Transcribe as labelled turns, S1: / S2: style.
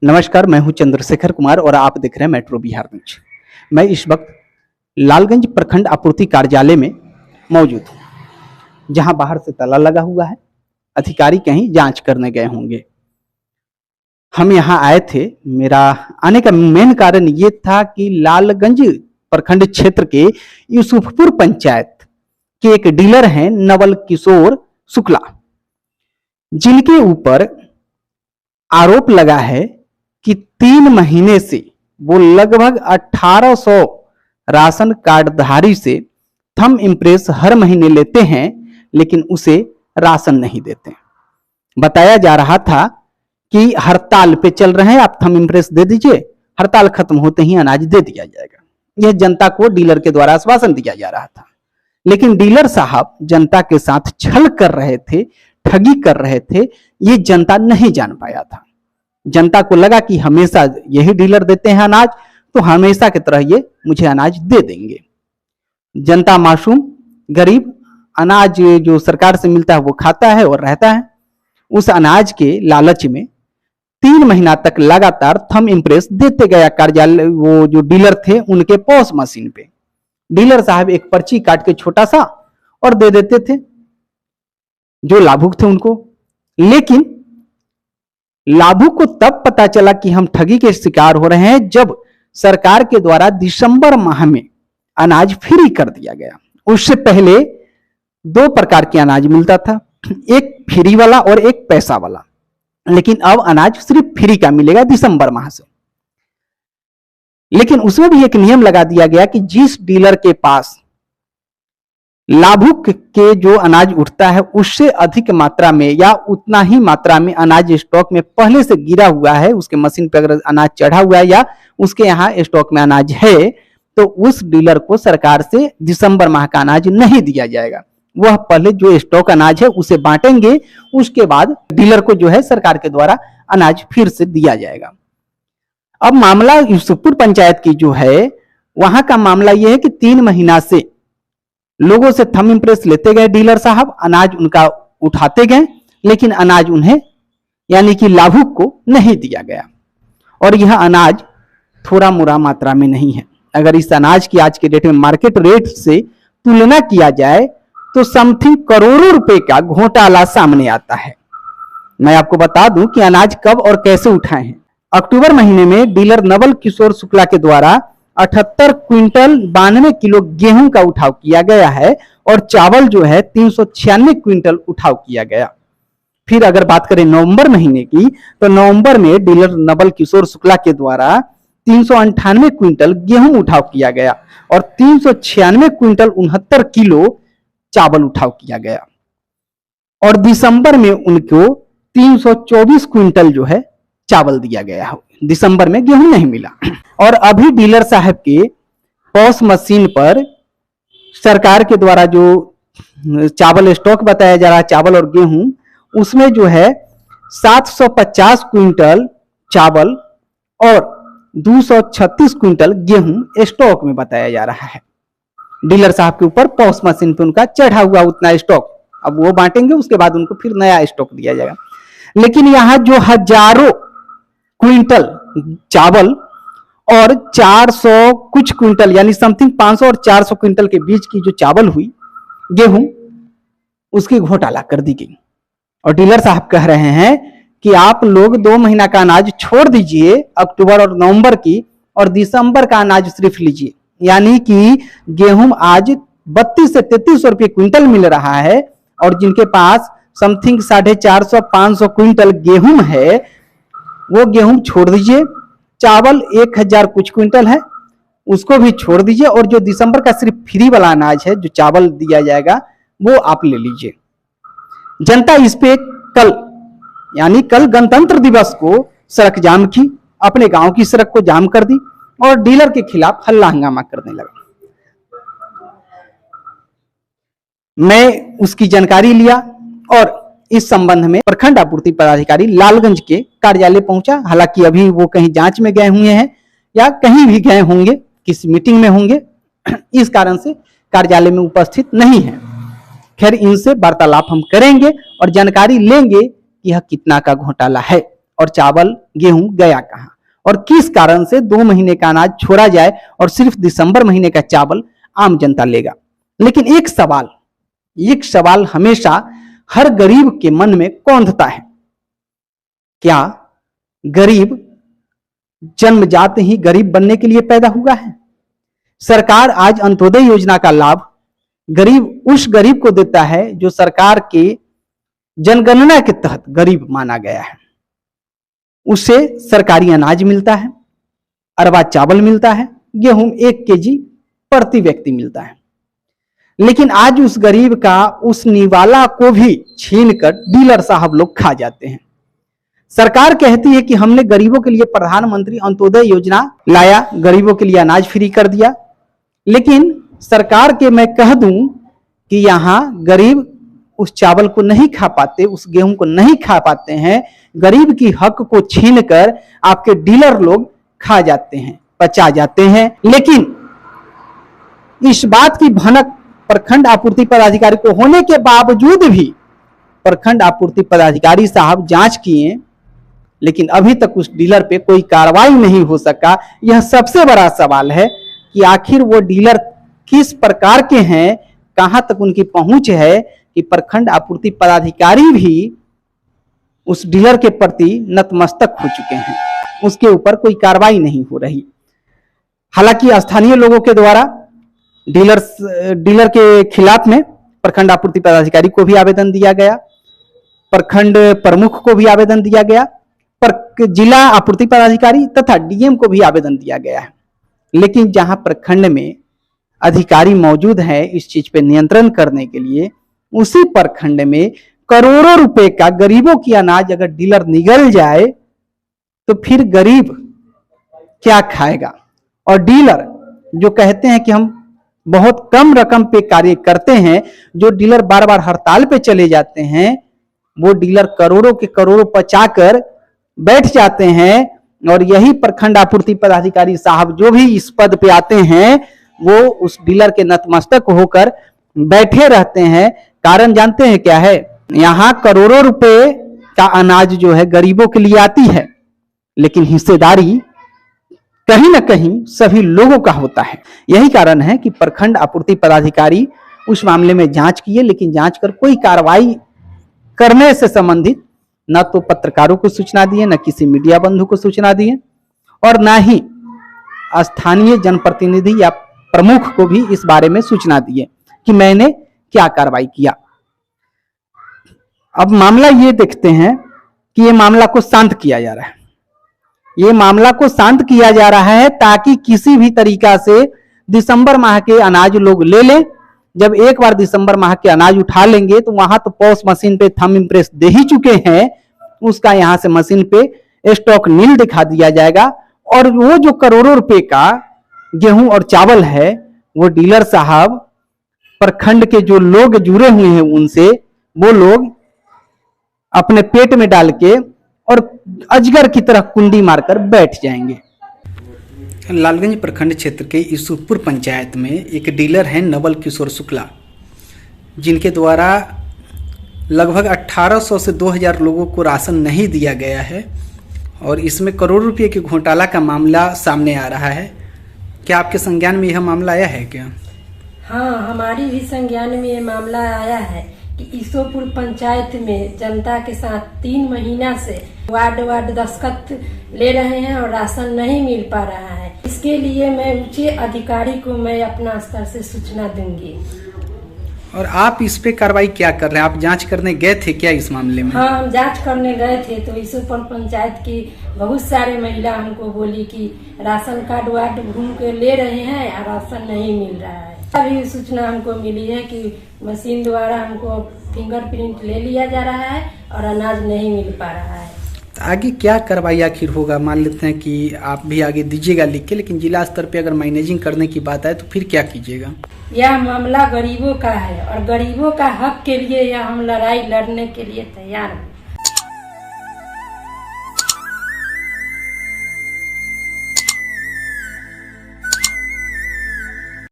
S1: नमस्कार, मैं हूं चंद्रशेखर कुमार और आप देख रहे हैं मेट्रो बिहार न्यूज। मैं इस वक्त लालगंज प्रखंड आपूर्ति कार्यालय में मौजूद हूं, जहां बाहर से ताला लगा हुआ है। अधिकारी कहीं जांच करने गए होंगे। हम यहां आए थे। मेरा आने का मेन कारण ये था कि लालगंज प्रखंड क्षेत्र के यूसुफपुर पंचायत के एक डीलर हैं नवल किशोर शुक्ला, जिनके ऊपर आरोप लगा है कि 3 महीने से वो लगभग 1800 राशन कार्डधारी से थंब इम्प्रेस हर महीने लेते हैं, लेकिन उसे राशन नहीं देते। बताया जा रहा था कि हड़ताल पे चल रहे हैं, आप थंब इम्प्रेस दे दीजिए, हड़ताल खत्म होते ही अनाज दे दिया जाएगा। यह जनता को डीलर के द्वारा आश्वासन दिया जा रहा था, लेकिन डीलर साहब जनता के साथ छल कर रहे थे, ठगी कर रहे थे। ये जनता नहीं जान पाया था। जनता को लगा कि हमेशा यही डीलर देते हैं अनाज, तो हमेशा की तरह ये मुझे अनाज दे देंगे। जनता मासूम गरीब अनाज जो सरकार से मिलता है वो खाता है और रहता है। उस अनाज के लालच में 3 महीना तक लगातार थंब इम्प्रेस देते गया कार्यालय, वो जो डीलर थे उनके पॉस मशीन पे। डीलर साहब एक पर्ची काट के छोटा सा और दे देते थे जो लाभुक थे उनको। लेकिन लाभुक को तब पता चला कि हम ठगी के शिकार हो रहे हैं जब सरकार के द्वारा दिसंबर माह में अनाज फ्री कर दिया गया। उससे पहले 2 प्रकार के अनाज मिलता था, एक फ्री वाला और एक पैसा वाला। लेकिन अब अनाज सिर्फ फ्री का मिलेगा दिसंबर माह से। लेकिन उसमें भी एक नियम लगा दिया गया कि जिस डीलर के पास लाभुक के जो अनाज उठता है उससे अधिक मात्रा में या उतना ही मात्रा में अनाज स्टॉक में पहले से गिरा हुआ है, उसके मशीन पे अगर अनाज चढ़ा हुआ है या उसके यहाँ स्टॉक में अनाज है, तो उस डीलर को सरकार से दिसंबर माह का अनाज नहीं दिया जाएगा। वह पहले जो स्टॉक अनाज है उसे बांटेंगे, उसके बाद डीलर को जो है सरकार के द्वारा अनाज फिर से दिया जाएगा। अब मामला यूसुफपुर पंचायत की जो है, वहां का मामला यह है कि 3 महीना से लोगों से थंब इम्प्रेस लेते गए डीलर साहब, अनाज उनका उठाते गए, लेकिन अनाज उन्हें यानी कि लाभुक को नहीं दिया गया। और यह अनाज थोड़ा मोड़ा मात्रा में नहीं है। अगर इस अनाज की आज के डेट में मार्केट रेट से तुलना किया जाए तो समथिंग करोड़ों रुपए का घोटाला सामने आता है। मैं आपको बता दूं कि अनाज कब और कैसे उठाए हैं। अक्टूबर महीने में डीलर नवल किशोर शुक्ला के द्वारा 78 क्विंटल 92 किलो गेहूं का उठाव किया गया है और चावल जो है 396 क्विंटल उठाव किया गया। फिर अगर बात करें नवंबर महीने की, तो नवंबर में डीलर नवल किशोर शुक्ला के द्वारा 398 क्विंटल गेहूं उठाव किया गया और 396 क्विंटल 69 किलो चावल उठाव किया गया। और दिसंबर में उनको 324 क्विंटल जो है चावल दिया गया। दिसंबर में गेहूं नहीं मिला। और अभी डीलर साहब के पॉस मशीन पर सरकार के द्वारा जो चावल स्टॉक बताया जा रहा है, चावल और गेहूं, उसमें जो है 750 क्विंटल चावल और 236 क्विंटल गेहूं स्टॉक में बताया जा रहा है। डीलर साहब के ऊपर पॉस मशीन पे उनका चढ़ा हुआ उतना स्टॉक, अब वो बांटेंगे, उसके बाद उनको फिर नया स्टॉक दिया जाएगा। लेकिन यहां जो हजारों क्विंटल चावल और 400 कुछ क्विंटल यानी समथिंग 500 और 400 क्विंटल के बीच की जो चावल हुई गेहूं, उसकी घोटाला कर दी गई। और डीलर साहब कह रहे हैं कि आप लोग 2 महीना का अनाज छोड़ दीजिए, अक्टूबर और नवंबर की, और दिसंबर का अनाज सिर्फ लीजिए। यानी कि गेहूं आज 32 से 3300 रुपये क्विंटल मिल रहा है और जिनके पास समथिंग 450-500 क्विंटल गेहूं है वो गेहूं छोड़ दीजिए। चावल 1000 कुछ क्विंटल है, उसको भी छोड़ दीजिए। और जो दिसंबर का सिर्फ फ्री वाला अनाज है, जो चावल दिया जाएगा, वो आप ले लीजिए। जनता इस पे कल यानी कल गणतंत्र दिवस को सड़क जाम की, अपने गांव की सड़क को जाम कर दी और डीलर के खिलाफ हल्ला हंगामा करने लगा। मैं उसकी जानकारी लिया और इस संबंध में प्रखंड आपूर्ति पदाधिकारी लालगंज के कार्यालय पहुंचा। हालांकि अभी वो कहीं जांच में गए हुए हैं या कहीं भी गए होंगे, किसी मीटिंग में होंगे, इस कारण से कार्यालय में उपस्थित नहीं है। खैर, इनसे वार्तालाप हम करेंगे और जानकारी लेंगे कि यह कितना का घोटाला है और चावल गेहूं गया कहां, और किस कारण से 2 महीने का अनाज छोड़ा जाए और सिर्फ दिसंबर महीने का चावल आम जनता लेगा। लेकिन एक सवाल हमेशा हर गरीब के मन में कौंधता है, क्या गरीब जन्मजात ही गरीब बनने के लिए पैदा हुआ है? सरकार आज अंत्योदय योजना का लाभ उस गरीब को देता है जो सरकार के जनगणना के तहत गरीब माना गया है। उसे सरकारी अनाज मिलता है, अरबा चावल मिलता है, गेहूं 1 केजी प्रति व्यक्ति मिलता है। लेकिन आज उस गरीब का उस निवाला को भी छीनकर डीलर साहब लोग खा जाते हैं। सरकार कहती है कि हमने गरीबों के लिए प्रधानमंत्री अंत्योदय योजना लाया, गरीबों के लिए अनाज फ्री कर दिया, लेकिन सरकार के मैं कह दूं कि यहां गरीब उस चावल को नहीं खा पाते, उस गेहूं को नहीं खा पाते हैं। गरीब की हक को छीनकर आपके डीलर लोग खा जाते हैं, पचा जाते हैं। लेकिन इस बात की भनक प्रखंड आपूर्ति पदाधिकारी को होने के बावजूद भी प्रखंड आपूर्ति पदाधिकारी साहब जांच किए, लेकिन अभी तक उस डीलर पे कोई कार्रवाई नहीं हो सका। यह सबसे बड़ा सवाल है कि आखिर वो डीलर किस प्रकार के हैं, कहां तक उनकी पहुंच है कि प्रखंड आपूर्ति पदाधिकारी भी उस डीलर के प्रति नतमस्तक हो चुके हैं, उसके ऊपर कोई कार्रवाई नहीं हो रही। हालांकि स्थानीय लोगों के द्वारा डीलर के खिलाफ में प्रखंड आपूर्ति पदाधिकारी को भी आवेदन दिया गया, प्रखंड प्रमुख को भी आवेदन दिया गया, जिला आपूर्ति पदाधिकारी तथा डीएम को भी आवेदन दिया गया है। लेकिन जहां प्रखंड में अधिकारी मौजूद है इस चीज पे नियंत्रण करने के लिए, उसी प्रखंड में करोड़ों रुपए का गरीबों की अनाज अगर डीलर निगल जाए तो फिर गरीब क्या खाएगा? और डीलर जो कहते हैं कि हम बहुत कम रकम पे कार्य करते हैं, जो डीलर बार बार हड़ताल पे चले जाते हैं, वो डीलर करोड़ों के करोड़ों पचाकर बैठ जाते हैं। और यही प्रखंड आपूर्ति पदाधिकारी साहब जो भी इस पद पे आते हैं, वो उस डीलर के नतमस्तक होकर बैठे रहते हैं। कारण जानते हैं क्या है? यहां करोड़ों रुपए का अनाज जो है गरीबों के लिए आती है, लेकिन हिस्सेदारी कहीं ना कहीं सभी लोगों का होता है। यही कारण है कि प्रखंड आपूर्ति पदाधिकारी उस मामले में जांच किए, लेकिन जांच कर कोई कार्रवाई करने से संबंधित न तो पत्रकारों को सूचना दिए, न किसी मीडिया बंधु को सूचना दिए, और न ही स्थानीय जनप्रतिनिधि या प्रमुख को भी इस बारे में सूचना दिए कि मैंने क्या कार्रवाई किया। अब मामला ये देखते हैं कि ये मामला को शांत किया जा रहा है। ये मामला को शांत किया जा रहा है ताकि किसी भी तरीका से दिसंबर माह के अनाज लोग ले लें। जब एक बार दिसंबर माह के अनाज उठा लेंगे तो वहां तो पॉस मशीन पे थंब इम्प्रेस दे ही चुके हैं, उसका यहां से मशीन पे स्टॉक नील दिखा दिया जाएगा। और वो जो करोड़ों रुपए का गेहूं और चावल है, वो डीलर साहब प्रखंड के जो लोग जुड़े हुए हैं उनसे, वो लोग अपने पेट में डाल के और अजगर की तरह कुंडी मारकर बैठ जाएंगे। लालगंज प्रखंड क्षेत्र के यूसुफपुर पंचायत में एक डीलर हैं नवल किशोर शुक्ला, जिनके द्वारा लगभग 1800 से 2000 लोगों को राशन नहीं दिया गया है और इसमें करोड़ रुपए के घोटाला का मामला सामने आ रहा है। क्या आपके संज्ञान में यह मामला आया है क्या?
S2: हाँ, हमारी भी संज्ञान में ये मामला आया है कि यूसुफपुर पंचायत में जनता के साथ 3 महीना से वार्ड दस्तखत ले रहे हैं और राशन नहीं मिल पा रहा है। इसके लिए मैं ऊंचे अधिकारी को मैं अपना स्तर से सूचना दूंगी।
S1: और आप इस पे कार्रवाई क्या कर रहे हैं? आप जांच करने गए थे क्या इस मामले में?
S2: हाँ, हम जांच करने गए थे तो यूसुफपुर पंचायत की बहुत सारे महिला हमको बोली कि राशन कार्ड वार्ड घूम के ले रहे हैं और राशन नहीं मिल रहा है। अभी सूचना हमको मिली है कि मशीन द्वारा हमको फिंगरप्रिंट ले लिया जा रहा है और अनाज नहीं मिल पा रहा है।
S1: आगे क्या कार्रवाई आखिर होगा? मान लेते हैं कि आप भी आगे दीजिएगा लिख के, लेकिन जिला स्तर पे अगर मैनेजिंग करने की बात आए तो फिर क्या कीजिएगा?
S2: यह मामला गरीबों का है और गरीबों का हक के लिए यह हम लड़ाई लड़ने के लिए तैयार हैं।